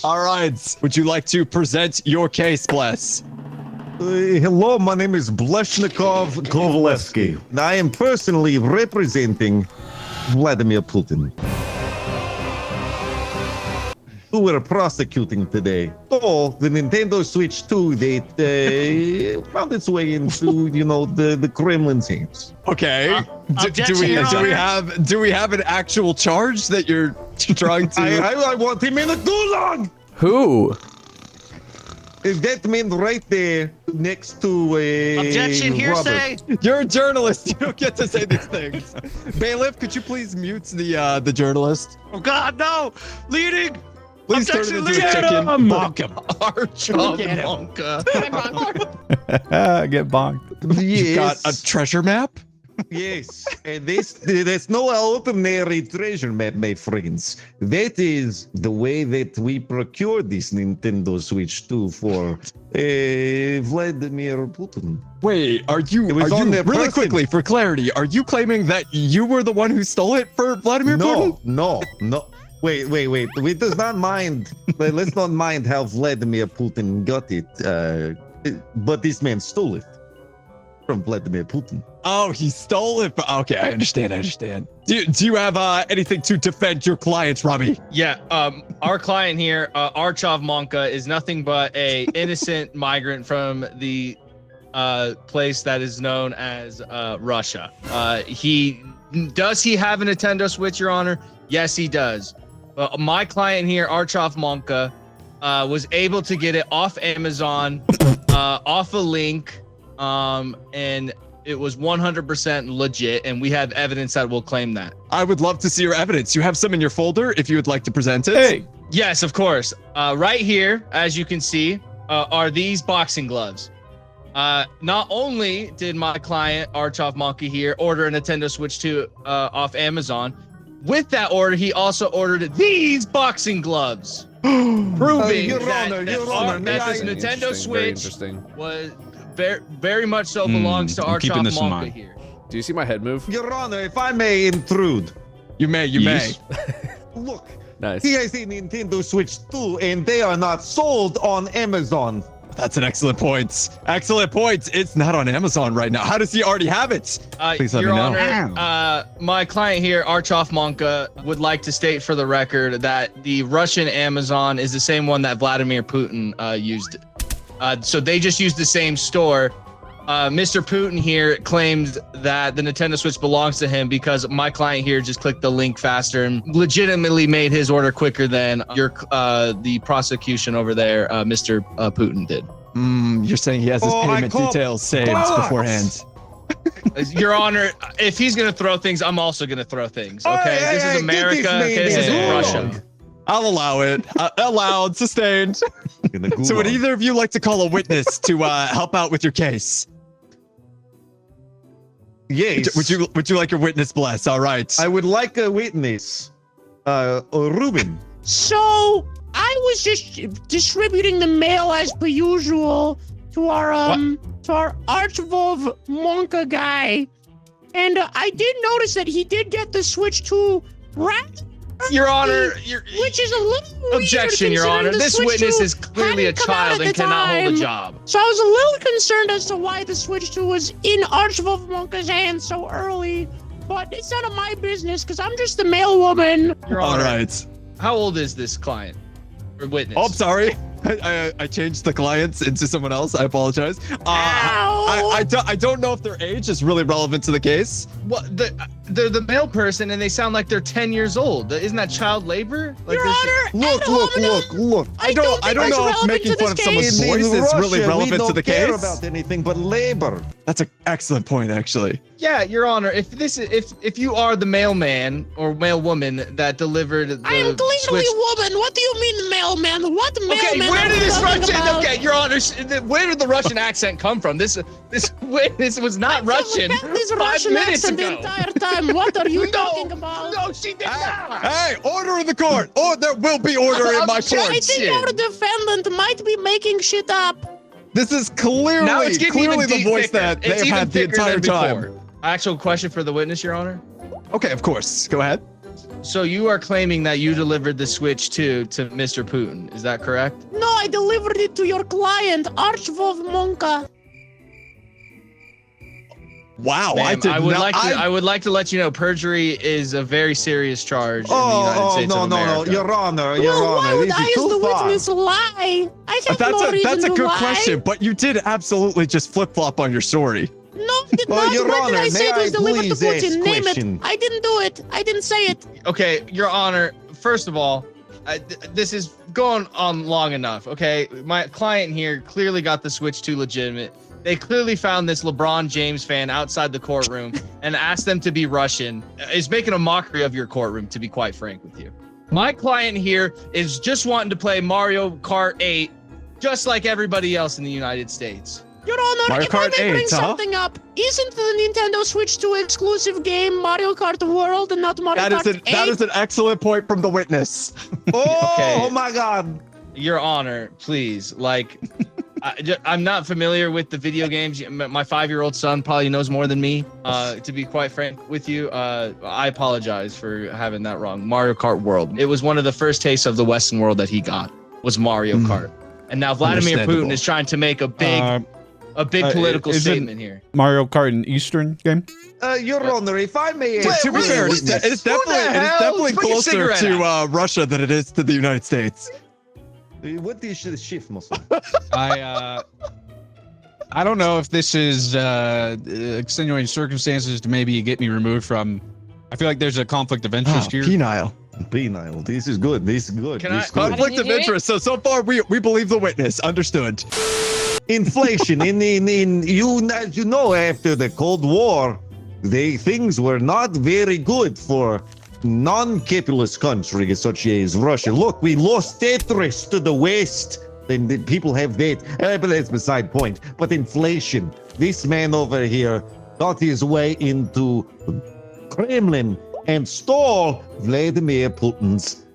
All right. Would you like to present your case, Bless? Hello, my name is Bleshnikov Kovalevsky. I am personally representing Vladimir Putin, who we're prosecuting today. So the Nintendo Switch 2 that found its way into, the Kremlin's hands. Okay. Do we have an actual charge that you're trying to? I want him in a gulag. Who? That man right there next to Objection, hearsay. You're a journalist. You don't get to say these things. Bailiff, could you please mute the journalist? Oh God, no! Leading. Please turn it into a chicken. Bonk him. Archov Get him. Monka. Get bonked. You got a treasure map? Yes, and that's no ordinary treasure map, my friends. That is the way that we procured this Nintendo Switch 2 for Vladimir Putin. Wait, really quickly, for clarity, are you claiming that you were the one who stole it for Vladimir Putin? No. Wait. We does not mind. Let's not mind how Vladimir Putin got it. But this man stole it from Vladimir Putin. Oh, he stole it. Okay, I understand. Do you have anything to defend your client, Robbie? Yeah, our client here, Archov Monka, is nothing but a innocent migrant from the place that is known as Russia. Does he have a Nintendo Switch, Your Honor? Yes, he does. My client here, Archov Monka, was able to get it off Amazon, off a link, and it was 100% legit, and we have evidence that will claim that. I would love to see your evidence. You have some in your folder if you would like to present it. Hey. Yes, of course. Right here, as you can see, are these boxing gloves. Not only did my client, Archov Monkey here, order a Nintendo Switch 2 off Amazon, with that order, he also ordered these boxing gloves, proving that this Nintendo Switch was very much so belongs to Archov Monka here. Do you see my head move? Your Honor, if I may intrude. You may. Look, Nice. he has a Nintendo Switch 2, and they are not sold on Amazon. That's an excellent point. It's not on Amazon right now. How does he already have it? Please let Your me know. Honor, my client here, Archov Monka, would like to state for the record that the Russian Amazon is the same one that Vladimir Putin used. So they just used the same store. Mr. Putin here claims that the Nintendo Switch belongs to him because my client here just clicked the link faster and legitimately made his order quicker than the prosecution over there, Mr. Putin did. You're saying he has his payment details saved beforehand. Your Honor, if he's going to throw things, I'm also going to throw things, okay? This is America, okay? This isn't Russia. I'll allow it. Allowed, sustained. So would either of you like to call a witness to help out with your case? Yes. Would you like your witness, Bless? All right. I would like a witness. Ruben. So I was just distributing the mail as per usual to our Archivov Monka guy, and I did notice that he did get the Switch 2 right. Your Honor, which is a little weird. Objection, Your Honor. This witness is clearly a child and cannot hold a job. So I was a little concerned as to why the Switch 2 was in Archivov Monka's hands so early, but it's none of my business because I'm just the mail woman. Your Honor, all right. How old is this client or witness? Oh, I'm sorry. I changed the clients into someone else. I apologize. I don't know if their age is really relevant to the case. Well, they're the male person and they sound like they're 10 years old. Isn't that child labor? Like Your Honor, look. I don't know if making fun of someone's voice is really relevant to the case. We don't care about anything but labor. That's an excellent point, actually. Yeah, Your Honor. If you are the mailman or mailwoman that delivered the I am clearly Switch. woman. What do you mean mailman? What mailman? Okay, where did this Russian? About? Okay, Your Honor, where did the Russian accent come from? This witness was not Russian. This 5 Russian minutes accent ago. the entire time. What are you talking about? No, she did not. Hey, order in the court. Or there will be order in my court. I think our defendant might be making shit up. This is clearly the voice that they've had the entire time. Actual question for the witness, Your Honor. Okay, of course. Go ahead. So you are claiming that you delivered the Switch 2 to Mr. Putin. Is that correct? No, I delivered it to your client, Archvov Monka. Wow, Ma'am, I would like to let you know perjury is a very serious charge in the United States of America. Your Honor, Why would this I, is as too the far. witness, lie? I have no reason That's a to good lie. question, but you did absolutely just flip-flop on your story. No, I did not. Your What did Honor, I say? may It was I delivered to please ask Putin. Name question? it. I didn't do it. I didn't say it. Okay, Your Honor, first of all, this is going on long enough, okay? My client here clearly got the Switch 2 legitimate. They clearly found this LeBron James fan outside the courtroom and asked them to be Russian. Is making a mockery of your courtroom, to be quite frank with you. My client here is just wanting to play Mario Kart 8 just like everybody else in the United States. Your Honor, Mario if I Kart may bring 8, huh? something up, isn't the Nintendo Switch 2 exclusive game Mario Kart World and not Mario Kart 8? That is an excellent point from the witness. Oh my God. Your Honor, please, like, I'm not familiar with the video games. My 5-year-old son probably knows more than me. To be quite frank with you, I apologize for having that wrong. Mario Kart World. It was one of the first tastes of the Western world that he got was Mario Kart. And now Vladimir Putin is trying to make a big political statement here. Mario Kart an Eastern game? Your Honor, if I may ask, To be fair, it's definitely closer cigarette to Russia than it is to the United States. what is the shift, Muscle? I don't know if this is extenuating circumstances to maybe get me removed from. I feel like there's a conflict of interest here. Penile. Penile. This is good. This is good. Can this I- is good. Conflict of interest. So far, we believe the witness. Understood. Inflation in you, as you know, after the Cold War, things were not very good for non-capitalist countries such as Russia. Look, we lost interest to the West. Then the people have that, but that's beside point. But inflation, this man over here got his way into Kremlin and stole Vladimir Putin's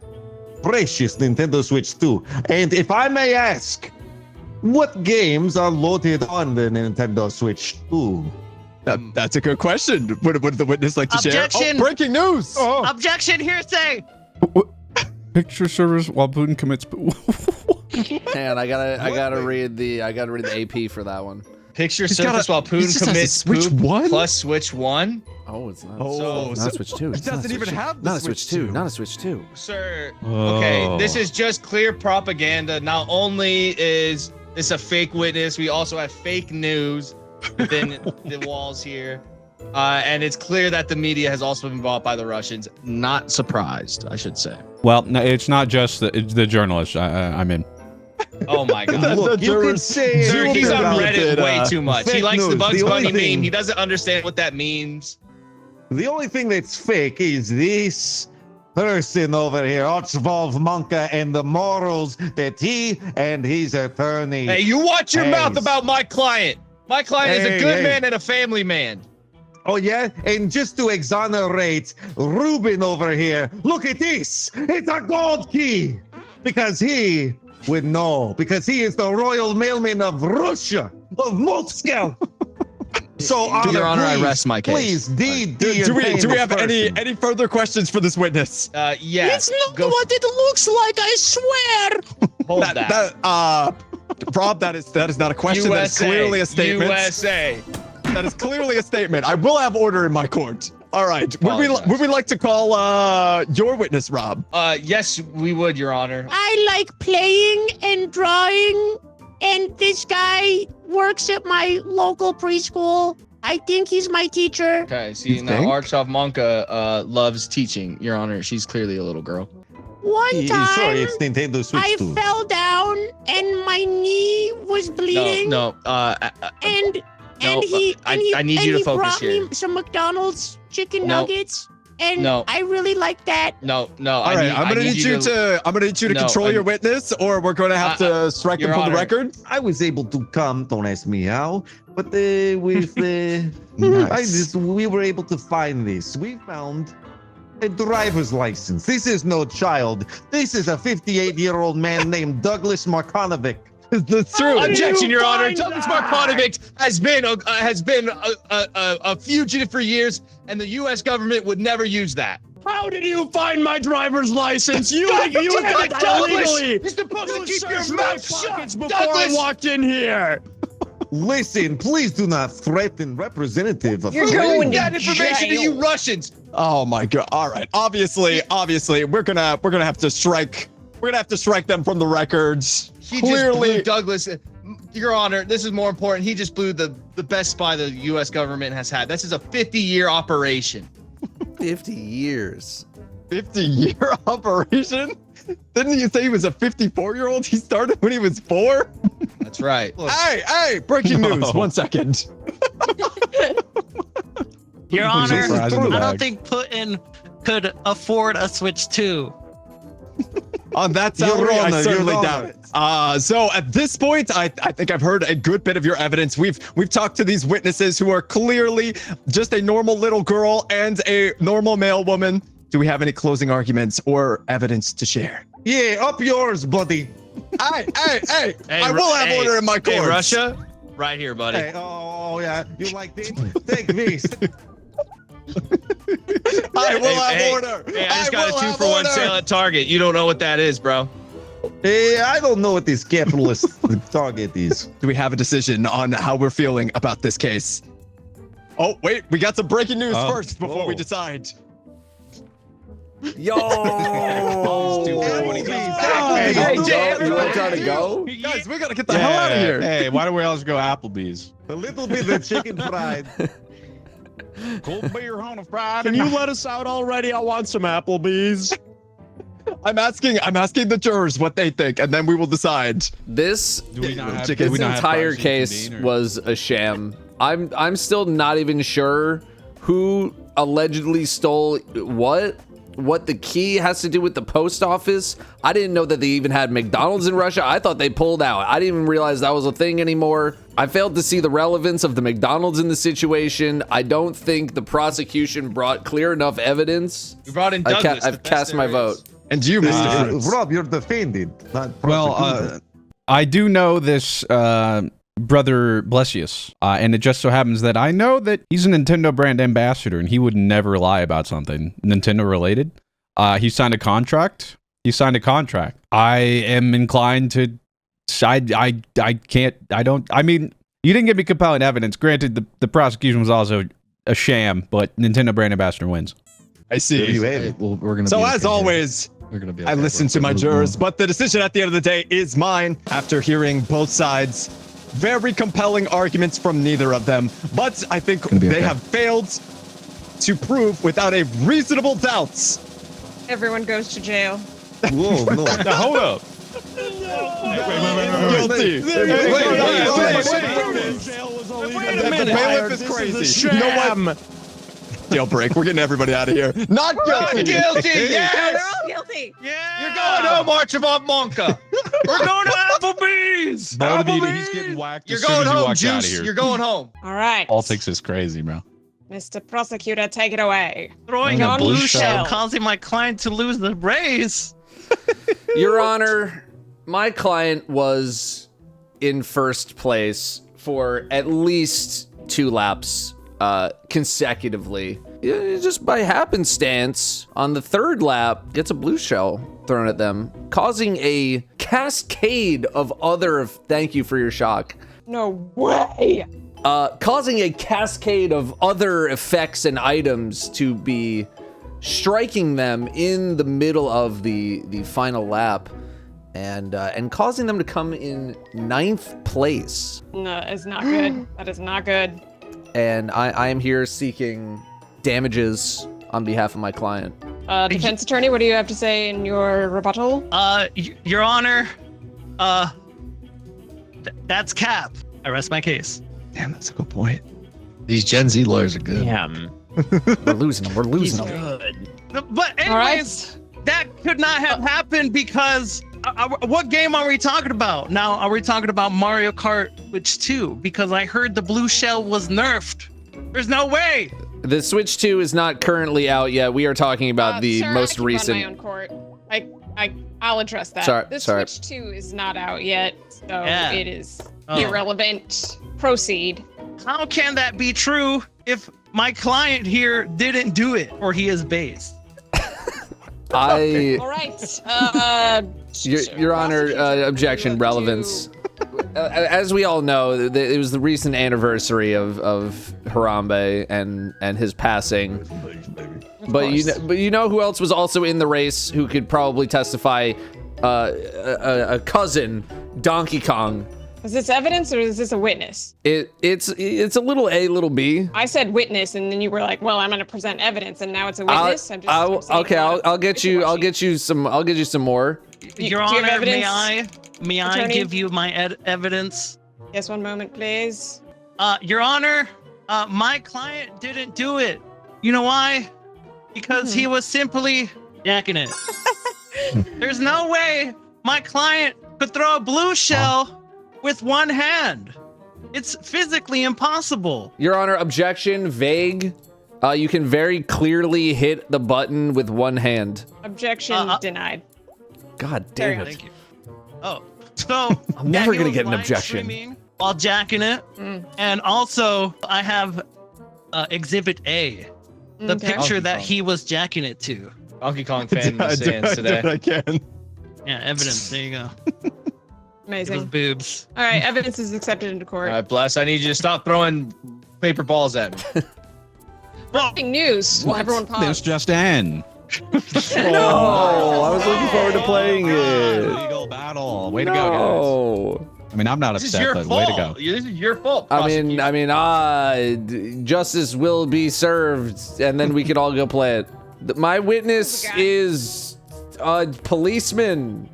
precious Nintendo Switch 2. And if I may ask, what games are loaded on the Nintendo Switch 2? That's a good question. Would the witness like to share? Objection. Oh, breaking news! Objection, hearsay. Picture servers while Putin commits. Man, I gotta read the AP for that one. Picture He's got surface while he Putin just has a commits Switch poop 1? plus Switch 1? Oh, it's not. Oh, not a Switch 2. It It's not a doesn't even Switch 2. have the Not a Switch Switch 2. 2. Not a Switch 2. Sir, Oh. okay, this is just clear propaganda. Not only is this a fake witness, we also have fake news within the walls here. And it's clear that the media has also been bought by the Russians. Not surprised, I should say. Well, no, it's not just it's the journalist. I'm in. Oh my God. Look, you can say Sir, he's on about Reddit it, way too much. He fake likes the news. Bugs The only Bunny thing- meme. He doesn't understand what that means. The only thing that's fake is this person over here, Archvov Monka, and the morals that he and his attorney. Hey, you watch your Hey. mouth about my client. My client is a Hey, good hey. man and a family man. Oh yeah, and just to exonerate Ruben over here, look at this. It's a gold key because he would know because he is the royal mailman of Russia, of Moscow. So, Your Honor, I please, rest my case. Please, Do we have any further questions for this witness? Yes. It's not go what it looks like, I swear. hold that. Rob, that is not a question. That is clearly a statement. USA. That is clearly a statement. I will have order in my court. All right. Would we like to call your witness, Rob? Yes, we would, Your Honor. I like playing and drawing, and this guy works at my local preschool. I think he's my teacher. Okay, see, You now think? Archov Monka loves teaching, Your Honor. She's clearly a little girl. One Sorry, time, it's Nintendo Switch I 2. fell down and my knee was bleeding. No, And No, he I need you to he focus brought here. me some McDonald's chicken No. nuggets, and No. I really like that. no. All right. I'm gonna need you to No, control your witness, or we're gonna have to strike Your him from the Honor. record. I was able to come, don't ask me how, but with Nice. we were able to find this. We found a driver's license. This is no child. This is a 58-year-old man named Douglas Markonovic. That's true. How did Objection, you Your Honor. find Douglas that? Markonovic has been a fugitive for years, and the U.S. government would never use that. How did you find my driver's license? You got that illegally. You're supposed to keep your mouth shut before I walked in here. Listen, please do not threaten representative of You're going to that information to you Russians. Oh my god. All right. Obviously, we're gonna have to strike. We're gonna have to strike them from the records. He just blew Douglas. Your Honor, this is more important. He just blew the best spy the U.S. government has had. This is a 50-year operation. 50 years. 50-year operation? Didn't you say he was a 54-year-old? He started when he was 4? That's right. Hey, breaking news. 1 second. Your Honor, fries in the I bag. don't think Putin could afford a Switch 2. On that salary, Your Honor, I certainly Your doubt it. So at this point, I think I've heard a good bit of your evidence. We've talked to these witnesses who are clearly just a normal little girl and a normal male woman. Do we have any closing arguments or evidence to share? Yeah, up yours, buddy. Hey, I will have order in my court. Hey, Russia, right here, buddy. Hey, oh yeah, you like this? Take this. I will have order. Hey, I just got a 2-for-1 sale at Target. You don't know what that is, bro. Hey, I don't know what this capitalist target is. Do we have a decision on how we're feeling about this case? Oh, wait, we got some breaking news first before we decide. Yo! Hey, Joe, you want to try to go? Guys, we gotta get the hell out of here. Hey, why don't we all just go Applebee's? A little bit of chicken fried. Cold beer on a Friday. Can you let us out already? I want some Applebee's. I'm asking the jurors what they think, and then we will decide. This chicken. this entire case was a sham. I'm still not even sure who allegedly stole what the key has to do with the post office. I didn't know that they even had McDonald's in Russia. I thought they pulled out. I didn't even realize that was a thing anymore. I failed to see the relevance of the McDonald's in the situation. I don't think the prosecution brought clear enough evidence. We brought in Douglas. I've cast my vote. And you, Mr. Fruits. Rob, you're defended, not Well, prosecuted. I do know this brother Blessius, and it just so happens that I know that he's a Nintendo brand ambassador, and he would never lie about something Nintendo related. He signed a contract. I am inclined to. I can't. I don't. I mean, you didn't give me compelling evidence. Granted, the prosecution was also a sham, but Nintendo brand ambassador wins. I see. You have it. Well, we're gonna. So be as okay. always, We're gonna be. I okay. listen to my jurors, but the decision at the end of the day is mine after hearing both sides. Very compelling arguments from neither of them, but I think Gonna be they okay. have failed to prove without a reasonable doubt. Everyone goes to jail. Whoa, no. Now, hold up. Guilty. Wait a minute. The bailiff is crazy. You know what? Deal break. We're getting everybody out of here. Not guilty. Guilty, They're yes! all guilty. You're going home, Archibald Monka. We're going to Applebee's. He's getting whacked. You're as soon going as he home, walks out of Juice. here. You're going home. All right. Politics is crazy, bro. Mr. Prosecutor, take it away. Throwing On a blue blue shell, shell. causing my client to lose the race. Your Honor, my client was in first place for at least 2 laps consecutively. Just by happenstance, on the 3rd lap, gets a blue shell thrown at them, causing a cascade of other. Thank you for your shock. No way. Causing a cascade of other effects and items to be striking them in the middle of the final lap, and causing them to come in 9th place. No, it's not good. That is not good. And I am here seeking damages on behalf of my client. Defense attorney, what do you have to say in your rebuttal? Your Honor, that's cap. I rest my case. Damn, that's a good point. These Gen Z lawyers are good. We're losing them. We're losing them. Good. But anyways, that could not have happened because what game are we talking about? Now, are we talking about Mario Kart Switch 2? Because I heard the blue shell was nerfed. There's no way. The Switch 2 is not currently out yet. We are talking about the sir, most I can recent. run my own court. I'll address that. Sorry, the sorry. Switch 2 is not out yet, so Yeah. it is Oh. irrelevant. Proceed. How can that be true if my client here didn't do it or he is based? All right. Your Honor, objection, relevance. As we all know, it was the recent anniversary of Harambe and his passing. But you know who else was also in the race who could probably testify? A cousin, Donkey Kong. Is this evidence or is this a witness? It's a little A, little B. I said witness, and then you were like, "Well, I'm going to present evidence," and now it's a witness. I'll get you some more. Your do you have Honor, evidence? may I Attorney? give you my evidence? Yes, one moment, please. Your Honor, my client didn't do it. You know why? Because he was simply jacking it. There's no way my client could throw a blue shell with one hand. It's physically impossible. Your Honor, objection, vague. You can very clearly hit the button with one hand. Objection denied. God damn it. Thank you. Oh, so I'm never he gonna was get an live objection. streaming while jacking it, and also I have Exhibit A, the Okay. picture that he was jacking it to. Donkey Kong fan in the stands today. I can. Yeah, evidence. There you go. It was Amazing. boobs. All right, evidence is accepted into court. All right, Bless, I need you to stop throwing paper balls at me. Breaking news. Everyone This pause. just in. Oh, I was looking forward to playing it. Legal battle. Way to go, guys. No. I mean, I'm not This is upset, your but way to go. fault. This is your fault. I mean, justice will be served, and then we can all go play it. My witness is a policeman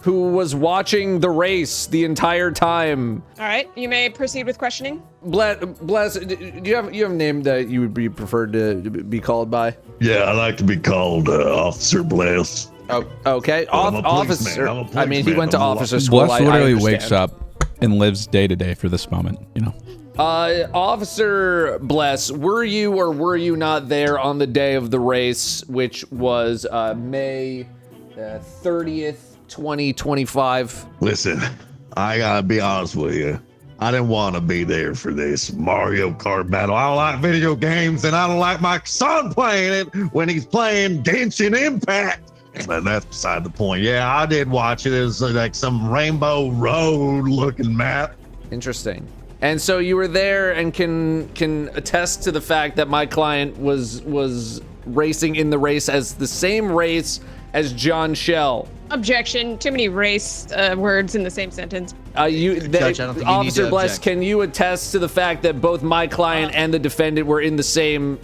who was watching the race the entire time. All right, you may proceed with questioning. Bless, do you have a name that you would be preferred to be called by? Yeah, I like to be called Officer Bless. Oh, okay. I'm a policeman. Officer. I'm a I mean, he policeman. went to I'm a officer school. Bless I literally understand. wakes up and lives day to day for this moment, you know. Officer Bless, were you or were you not there on the day of the race, which was May 30th, 2025? Listen, I gotta be honest with you. I didn't want to be there for this Mario Kart battle. I don't like video games, and I don't like my son playing it when he's playing Genshin Impact. But that's beside the point. Yeah, I did watch it. It was like some Rainbow Road looking map. Interesting. And so you were there and can attest to the fact that my client was racing in the race as the same race as John Shell. Objection. Too many race words in the same sentence. Judge, I don't think you need Officer to Bless, object. can you attest to the fact that both my client and the defendant were in the same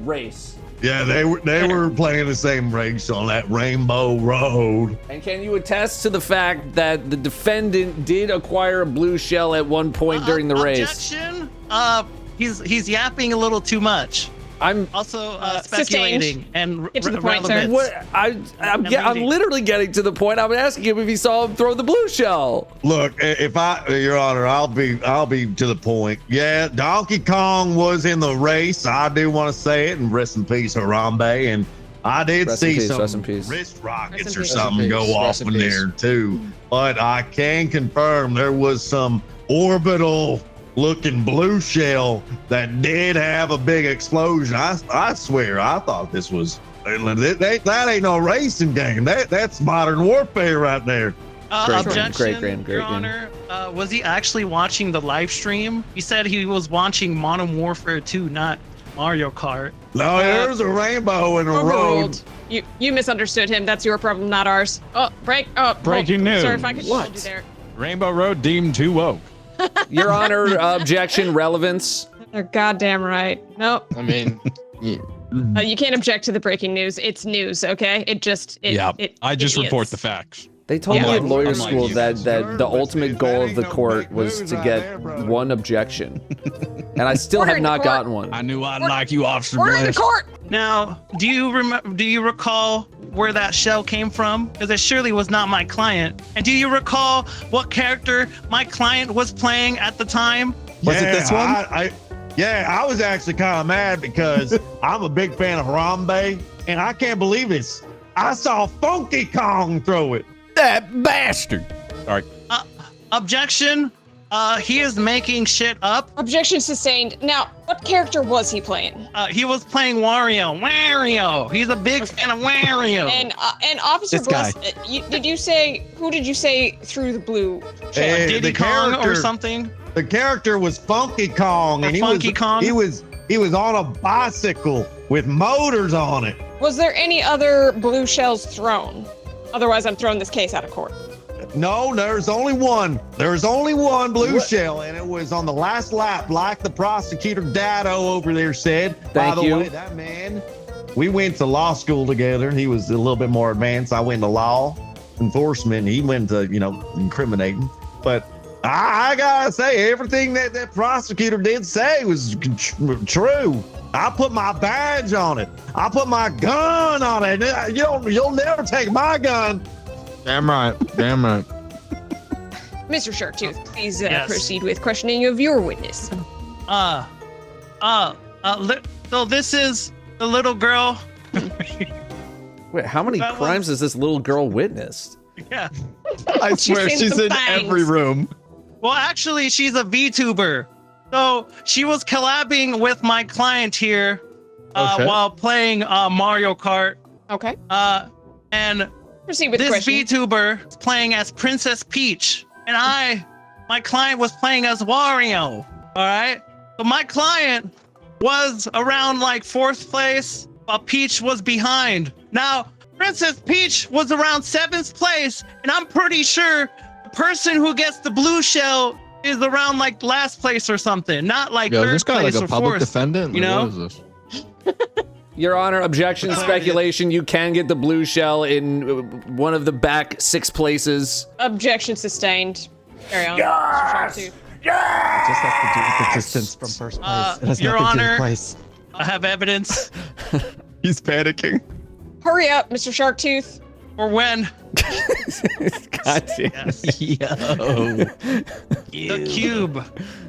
race? Yeah, they were playing the same race on that Rainbow Road. And can you attest to the fact that the defendant did acquire a blue shell at one point during the race? Objection. He's yapping a little too much. I'm Also speculating and Get to the point, sir. relevance. what I'm reading. literally getting to the point. I'm asking him if he saw him throw the blue shell. Look, if Your Honor, I'll be to the point. Yeah, Donkey Kong was in the race. I do want to say it, and rest in peace, Harambe. And I did Rest in see peace, rest some in peace. wrist rockets Rest or in peace. something go Rest off in in peace. there too. But I can confirm there was some orbital looking blue shell that did have a big explosion. I swear, I thought this was that ain't no racing game. That's modern warfare right there. Great game, Objection, great game, great Your game. Honor. Was he actually watching the live stream? He said he was watching Modern Warfare 2, not Mario Kart. No, there's a rainbow in the road. Overruled. You misunderstood him. That's your problem, not ours. Oh, Breaking news. Sorry if I could hold you there. Rainbow Road deemed too woke. Your Honor, objection, relevance. They're goddamn right. Nope. I mean, You can't object to the breaking news. It's news, okay? I just report the facts. They told Yeah. me at lawyer Unlike school you. that the ultimate goal of the court was to get one objection, and I still Order have in the not court. gotten one. I knew I'd like you, Officer Order in the Bless. court! Now, do you recall where that shell came from? Because it surely was not my client. And do you recall what character my client was playing at the time? Was it this one? I was actually kind of mad because I'm a big fan of Harambe, and I can't believe this. I saw Funky Kong throw it. That bastard. Sorry. Objection. He is making shit up. Objection sustained. Now, what character was he playing? He was playing Wario. Wario. He's a big fan of Wario. And Officer This guy. Bless, who did you say through the blue? Hey, Diddy the Kong or character- something? The character was Funky Kong, and Funky Kong? he was on a bicycle with motors on it. Was there any other blue shells thrown? Otherwise, I'm throwing this case out of court. No, there's only one. There's only one blue shell, and it was on the last lap, like the prosecutor Dado over there said. Thank By the you. way, that man, we went to law school together. He was a little bit more advanced. I went to law enforcement. He went to, incriminating. But I gotta say, everything that prosecutor did say was true. I put my badge on it. I put my gun on it. You'll never take my gun. Damn right. Damn right. Mr. Sharktooth, please Yes. proceed with questioning of your witness. So this is the little girl. Wait, how many That crimes has this little girl witnessed? Yeah. I swear seen she's some in fangs. every room. Well, actually, she's a VTuber. So she was collabing with my client here Okay. while playing Mario Kart. Okay. And Proceed with the this question. VTuber is playing as Princess Peach. And my client was playing as Wario. All right. So my client was around like 4th place, while Peach was behind. Now, Princess Peach was around 7th place, and I'm pretty sure the person who gets the blue shell is around like last place or something, not like Yo, 3rd this guy place like or a public 4th. defendant? you Like, know? What is this? Your Honor, objection, speculation. You can get the blue shell in one of the back 6 places. Objection sustained. Carry on. Mr. Sharktooth. It just has to do with the distance from first place. It has Your nothing to do with Honor. place. I have evidence He's panicking. Hurry up, Mr. Sharktooth. for when God damn. the cube.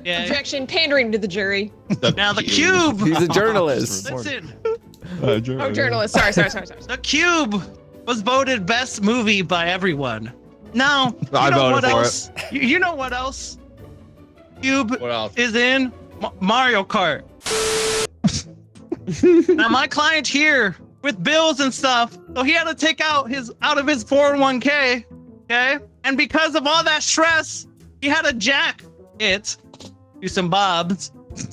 Yeah. Objection, pandering to the jury. Now the cube. He's a journalist. Listen, Oh, journalist. Sorry. the cube was voted best movie by everyone. Now, you I know voted what for else? You know what else? Cube What else? is in Mario Kart. Now my client here with bills and stuff, so he had to take out of his 401k, okay? And because of all that stress, he had to jack it to some bobs,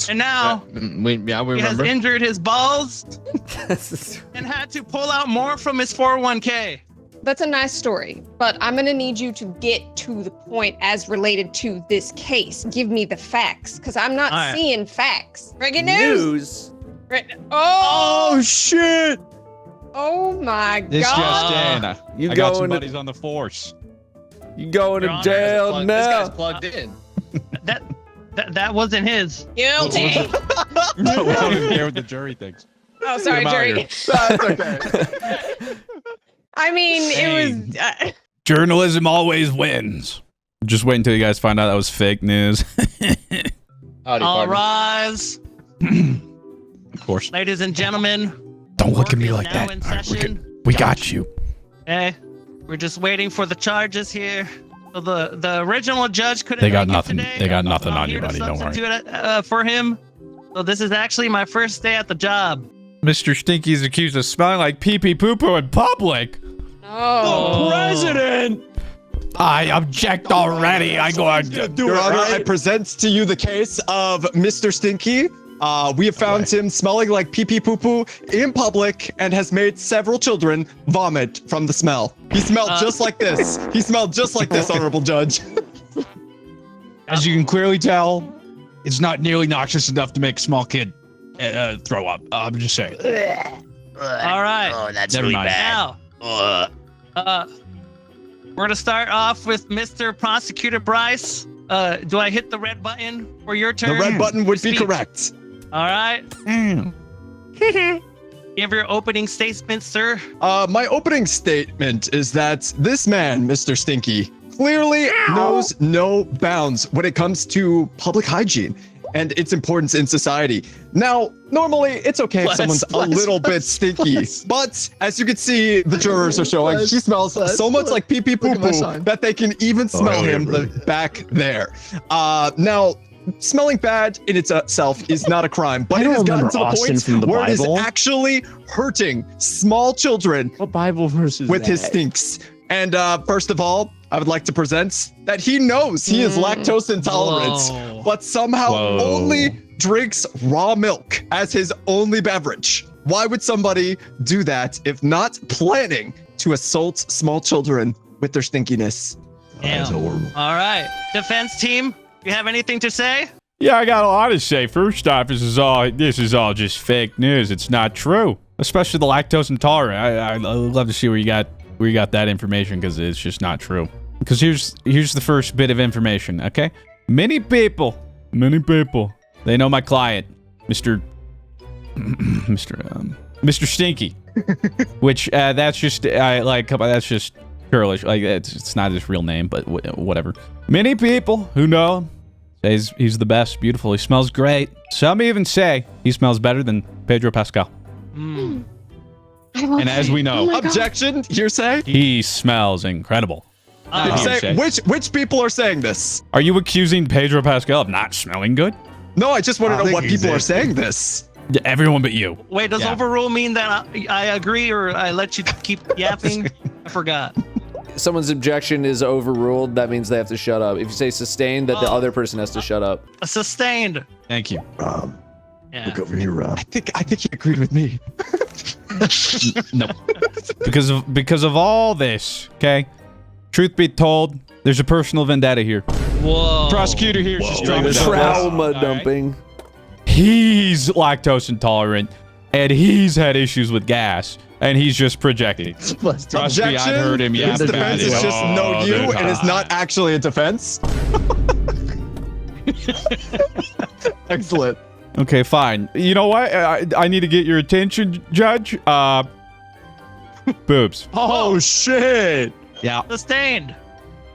and now we he has remember. injured his balls and had to pull out more from his 401k. That's a nice story, but I'm gonna need you to get to the point as related to this case. Give me the facts, because I'm not All right. seeing facts. Breaking news. News. Oh shit! Oh my This God. just in. You I got going some to buddies on the force. you going Your to Honor, jail This now? guy's plugged in. That wasn't his. Guilty. No, we don't even care what the jury thinks. Oh, sorry, Get 'em out jury. of here. That's okay. I mean, it was. Journalism always wins. Just wait until you guys find out that was fake news. Howdy, All partner. rise, Of course. ladies and gentlemen. Don't look at me Court is like now that. in All right, session. we got you. Okay, we're just waiting for the charges here. So the original judge couldn't. They got make it nothing. today. They got nothing I'm on you, here to buddy. Don't worry. substitute it, for him. So this is actually my first day at the job. Mr. Stinky's accused of smelling like pee-pee poo-poo in public. Oh. President! I object already. I go on. Your Honor, I present to you the case of Mr. Stinky. We have found him smelling like pee-pee poo-poo in public and has made several children vomit from the smell. He smelled just like this. He smelled just like this, Honorable Judge. As you can clearly tell, it's not nearly noxious enough to make a small kid throw up. I'm just saying. All right. Oh, that's Never really mind. bad. Now, we're gonna start off with Mr. Prosecutor Bryce. Do I hit the red button for your The turn? red button would be Speech. correct. All right. Give your opening statement, sir. My opening statement is that this man, Mr. Stinky, clearly knows no bounds when it comes to public hygiene. and its importance in society. Now, normally it's okay if someone's a little bit stinky, but as you can see, the jurors are showing he smells so much like pee pee poo poo that they can even smell him back there. Now, smelling bad in itself is not a crime, but it has gotten to the point where it is actually hurting small children. What Bible verse is with that? his stinks. And first of all, I would like to present that he knows he is lactose intolerant, but somehow only drinks raw milk as his only beverage. Why would somebody do that if not planning to assault small children with their stinkiness? That's horrible. All right, defense team, you have anything to say? Yeah, I got a lot to say. First off, this is all just fake news. It's not true, especially the lactose intolerant. I'd love to see where you got that information, because it's just not true. Because here's the first bit of information. Okay, many people, they know my client, Mr. Stinky, which that's just that's just girlish. Like it's not his real name, but whatever. Many people who know him say he's the best, beautiful. He smells great. Some even say he smells better than Pedro Pascal. And as we know, objection, hearsay. He smells incredible. Which people are saying this? Are you accusing Pedro Pascal of not smelling good? No, I just want to know what people are saying this. Everyone but you. Wait, does overrule mean that I agree or I let you keep yapping? I forgot. Someone's objection is overruled. That means they have to shut up. If you say sustained, that the other person has to shut up. Sustained. Thank you. Look over here, Rob. I think he agreed with me. No. Because of all this, okay? Truth be told, there's a personal vendetta here. Whoa. Prosecutor here is just trying to Trauma dumping. He's lactose intolerant, and he's had issues with gas, and he's just projecting. Trust me, Objection. I've heard him. Yeah, His defense is just no you, and it's not actually a defense. Excellent. Okay, fine. You know what? I need to get your attention, Judge. Boobs. Oh shit. Yeah. Sustained.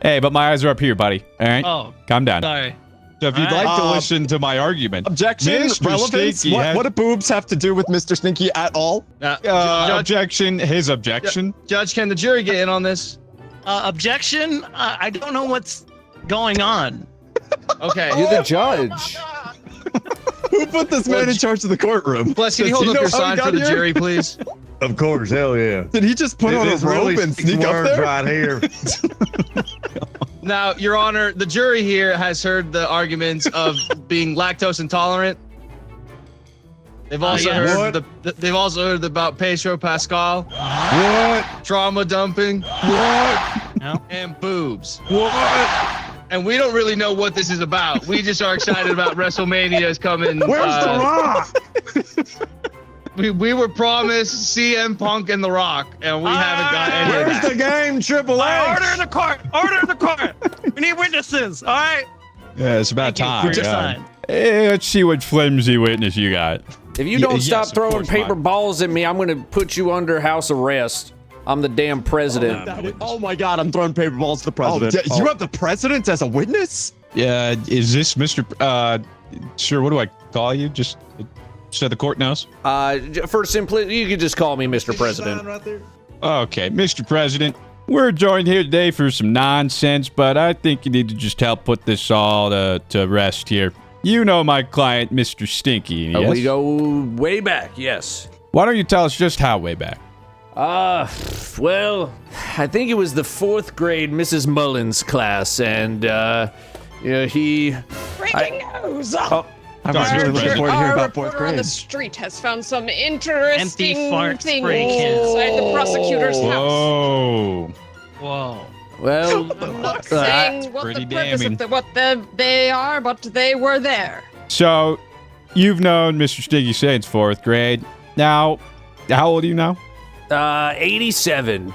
Hey, but my eyes are up here, buddy. All right? Oh. Calm down. Sorry. So if you'd like to listen to my argument. Objection, Mr. relevance. Stinky What do boobs have to do with Mr. Stinky at all? Objection, his objection. Judge, can the jury get in on this? Objection. I don't know what's going on. Okay. You're the judge. Who put this man in charge of the courtroom? Bless, can you Does hold he up your know how he sign for got the here? jury, please? Of course, hell yeah. Did he just put on a This robe really and speaks sneak up words there? right here. Now, Your Honor, the jury here has heard the arguments of being lactose intolerant. They've also heard they've also heard about Pedro Pascal. What? Trauma dumping. What? No. And boobs. What? And we don't really know what this is about. We just are excited about WrestleMania is coming. Where's The Rock? We were promised CM Punk and The Rock, and we haven't got any of Where's that. the game, Triple H? Order in the court. Order in the court. We need witnesses. All right. Yeah, it's about time. Thank you for your sign. Hey, let's see what flimsy witness you got. If you don't yes, stop of throwing course, paper Mike. balls at me, I'm going to put you under house arrest. I'm the damn president. Oh my God, I'm throwing paper balls to the president. You have the president as a witness? Yeah, is this Mr. Sure, what do I call you? Just so the court knows. For simplicity, you can just call me Mr. President. Okay, Mr. President, we're joined here today for some nonsense, but I think you need to just help put this all to rest here. You know my client, Mr. Stinky, yes? We go way back, yes. Why don't you tell us just how way back? Well, I think it was the 4th grade Mrs. Mullins class, and, he... Breaking news! I was really looking forward to hear about fourth reporter on the grade. street has found some interesting Empty fart things spray cans. inside the prosecutor's house. Whoa. Whoa. Well, I'm not saying what pretty the purpose damning. of what they are, but they were there. So, you've known Mr. Stinky since 4th grade. Now, how old are you now? 87.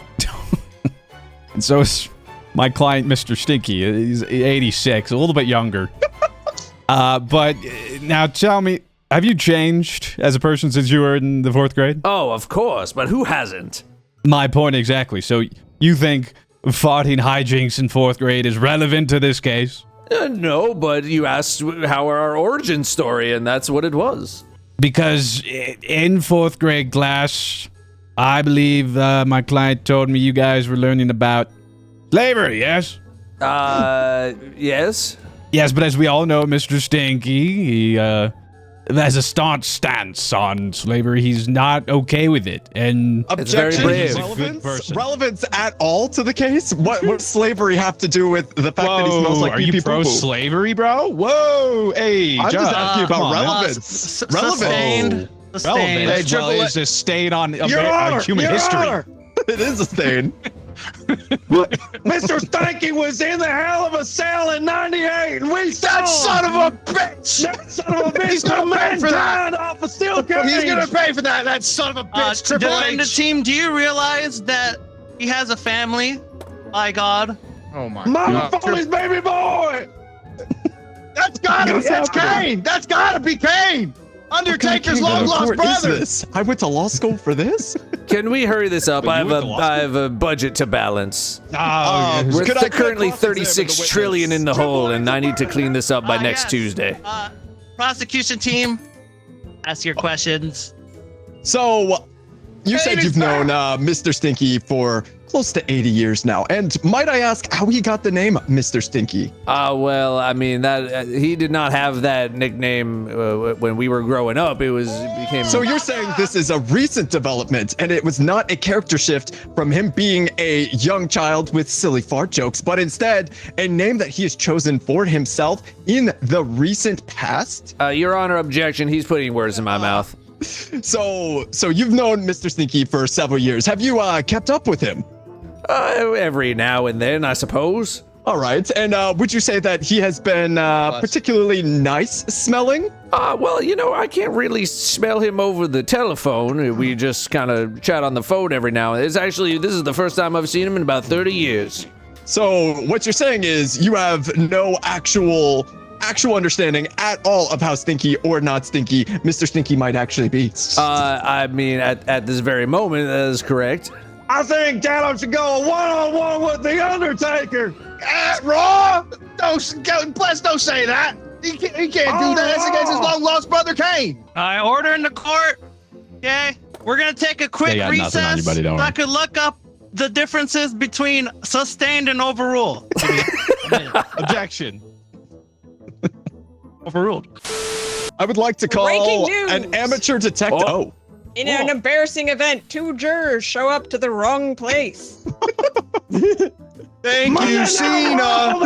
And so is my client, Mr. Stinky. He's 86, a little bit younger. But now tell me, have you changed as a person since you were in the 4th grade? Oh, of course, but who hasn't? My point exactly. So you think farting hijinks in 4th grade is relevant to this case? No, but you asked how our origin story, and that's what it was. Because in 4th grade class, I believe my client told me you guys were learning about slavery, yes? Yes. Yes, but as we all know, Mr. Stinky, he has a staunch stance on slavery. He's not okay with it. And It's very brave. Relevance at all to the case? What does slavery have to do with the fact that he smells like are you pee-pee poo-poo? pro-slavery, bro? Whoa, hey, I'm just asking come about on, man. relevance. Sustained. Relevance, Hey, Triple well, A- is a stain on Your Honor, human Your history. Honor, It is a stain. Mr. Stanky was in the hell of a cell in '98, and we saw That son him. of a bitch! That son of a bitch. He's gonna pay for that. Off a steel cage. He's gonna pay for that. That son of a bitch. Triple H. Team, do you realize that he has a family? My God. Oh my Mama God. Foley's baby boy. That's Kane. That's gotta be Kane. Undertaker's long lost What is brother. this? I went to law school for this? Can we hurry this up? But I you have went to law I have a budget to balance. Could We're I currently cross-examine the 36 witness? trillion in the hole, and I need to clean this up by next Yes. Tuesday. Prosecution team, ask your questions. So, you said you've known Mr. Stinky for close to 80 years now. And might I ask how he got the name Mr. Stinky? Well, I mean that he did not have that nickname when we were growing up. It became. So you're saying this is a recent development and it was not a character shift from him being a young child with silly fart jokes, but instead a name that he has chosen for himself in the recent past? Your Honor, objection. He's putting words in my mouth. So you've known Mr. Stinky for several years. Have you kept up with him? Every now and then, I suppose. All right. And would you say that he has been particularly nice smelling? Well, you know, I can't really smell him over the telephone. We just kind of chat on the phone every now and then. This is the first time I've seen him in about 30 years. So what you're saying is you have no actual understanding at all of how stinky or not stinky Mr. Stinky might actually be. I mean, at this very moment, that is correct. I think Gallo should go one-on-one with the Undertaker. Raw. Don't say that. He can't do that. It's against his long lost brother Kane. Order in the court. Okay, we're gonna take a quick They got nothing on you, recess buddy, don't so I worry. could look up the differences between sustained and overruled. Objection. Overruled. I would like to Breaking call news. an amateur detective. Oh. In an embarrassing event, 2 jurors show up to the wrong place. Thank you, Cena.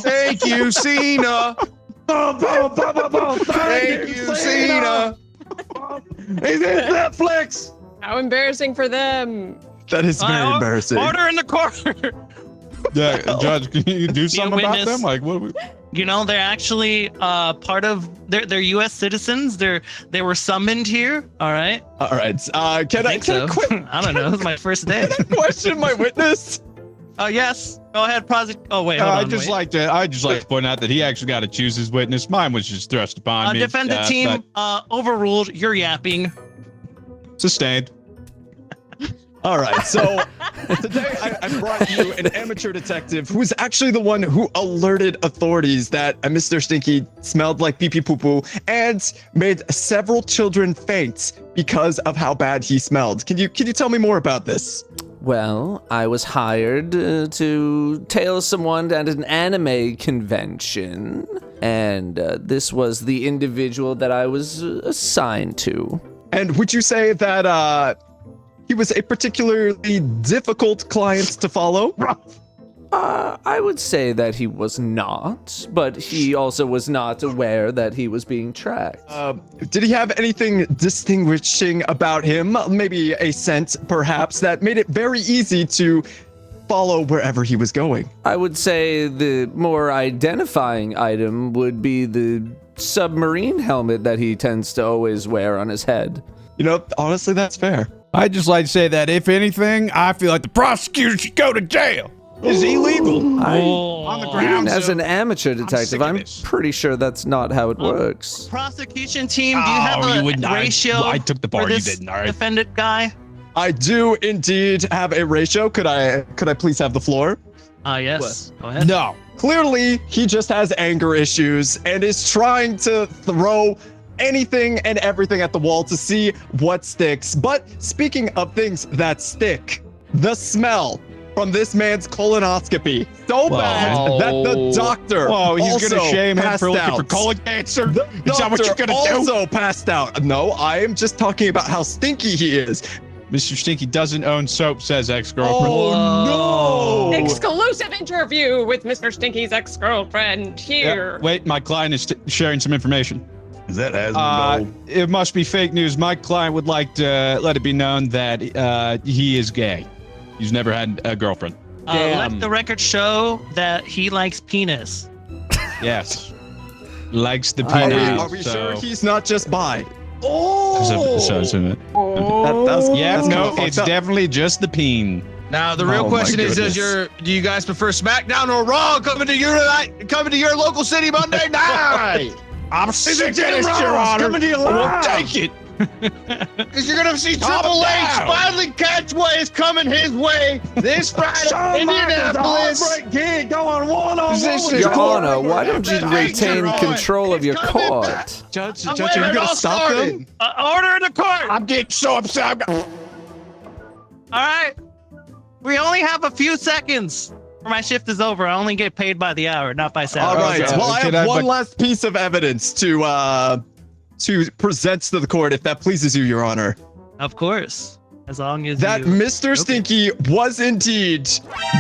Thank you, Cena. Thank you, Cena. He's in Netflix. How embarrassing for them. That is very embarrassing. Order in the court. Yeah, Judge, can you do something about witness. them? Like, what? You know, they're actually part of. They're U.S. citizens. They were summoned here. All right. All right. Can I quit? I don't know. This is my first day. Question my witness. Oh yes. Go ahead, prosecute. Oh wait. Hold on, I just like to point out that he actually got to choose his witness. Mine was just thrust upon me. defendant team overruled. You're yapping. Sustained. All right. So today I brought you an amateur detective who's actually the one who alerted authorities that Mr. Stinky smelled like pee-pee poo-poo and made several children faint because of how bad he smelled. Can you tell me more about this? Well, I was hired to tail someone at an anime convention, and this was the individual that I was assigned to. And would you say that he was a particularly difficult client to follow? I would say that he was not, but he also was not aware that he was being tracked. Did he have anything distinguishing about him? Maybe a scent, perhaps, that made it very easy to follow wherever he was going? I would say the more identifying item would be the submarine helmet that he tends to always wear on his head. You know, honestly, that's fair. I'd just like to say that if anything, I feel like the prosecutor should go to jail. It's illegal. On the ground. As an amateur sick detective, of I'm this. pretty sure that's not how it works. Prosecution team, do you have Oh, you a wouldn't- I- ratio I took the bar, for you this didn't, all right? defendant guy? I do indeed have a ratio. Could I please have the floor? Yes. Go ahead. No. Clearly, he just has anger issues and is trying to throw anything and everything at the wall to see what sticks. But speaking of things that stick, the smell from this man's colonoscopy so bad that the doctor he's gonna shame him for looking for out. colon cancer. The Is that what you're doctor gonna do? also passed out. No, I am just talking about how stinky he is. Mr. Stinky doesn't own soap, says ex-girlfriend. Oh no! Exclusive interview with Mr. Stinky's ex-girlfriend here. Wait, my client is sharing some information. Is that asthma? It must be fake news. My client would like to let it be known that he is gay. He's never had a girlfriend. Let the record show that he likes penis. Yes. Likes the penis. Are we sure he's not just bi? That it's definitely just the peen. Now the real question is: do you guys prefer SmackDown or Raw coming to your local city Monday night? I'm sick of this, Your Honor. Coming to your We'll line. take it. Because you're gonna see Triple H finally catch what is coming his way this Friday in Indianapolis. Kid going one-on-one. Your Honor, why don't you retain control of your court? Judge, I'm are waiting you it gonna all stop started. him? Order in the court. I'm getting so upset. All right. We only have a few seconds. My shift is over. I only get paid by the hour, not by All salary. right. Okay. Well, I Can have I- one last piece of evidence to present to the court, if that pleases you, Your Honor. Of course. As long as That you... Mr. Stinky was indeed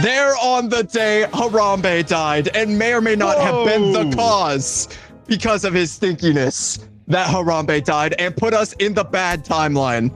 there on the day Harambe died, and may or may not have been the cause because of his stinkiness that Harambe died and put us in the bad timeline.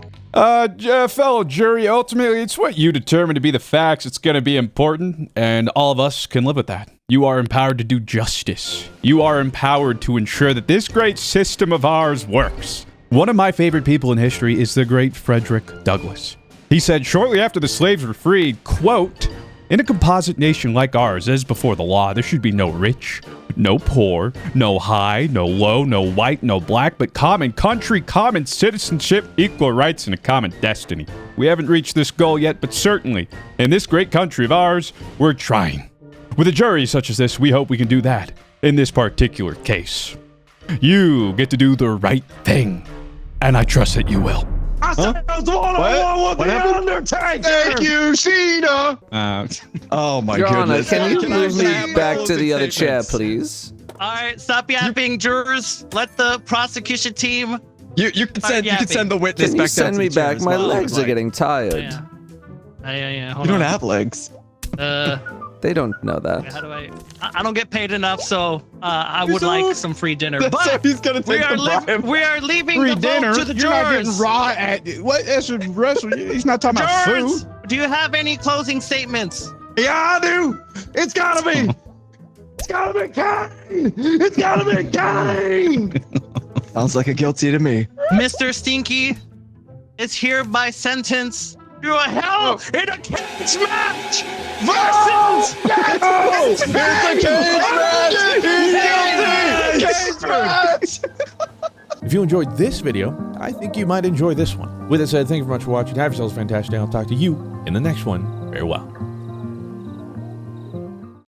Fellow jury, ultimately, it's what you determine to be the facts. It's going to be important, and all of us can live with that. You are empowered to do justice. You are empowered to ensure that this great system of ours works. One of my favorite people in history is the great Frederick Douglass. He said shortly after the slaves were freed, quote, "In a composite nation like ours, as before the law, there should be no rich, no poor, no high, no low, no white, no black, but common country, common citizenship, equal rights, and a common destiny." We haven't reached this goal yet, but certainly, in this great country of ours, we're trying. With a jury such as this, we hope we can do that in this particular case. You get to do the right thing, and I trust that you will. Thank you, Cena. Oh my Your Honor, goodness. can you Can I move me have back to closing the other chair, statements? please? All right, stop yapping, jurors. Let the prosecution team... You can send the witness Can you back down send to me the chair back? as My well. legs are getting tired. Yeah. You Hold don't on. have legs. They don't know that. How do I don't get paid enough, so I would like some free dinner. So But he's gonna we take are, the bribe. we are leaving Free the dinner. vote to the You're not getting jurors. raw at what? That's a wrestle. He's not talking about Jurors, food. do you have any closing statements? Yeah, I do. It's gotta be. It's gotta be Kane. It's gotta be Kane. Sounds like a guilty to me. Mr. Stinky is hereby sentenced to a hell in a cage match versus... It's a cage match! If you enjoyed this video, I think you might enjoy this one. With that said, thank you very much for watching. Have yourselves a fantastic day. I'll talk to you in the next one. Farewell.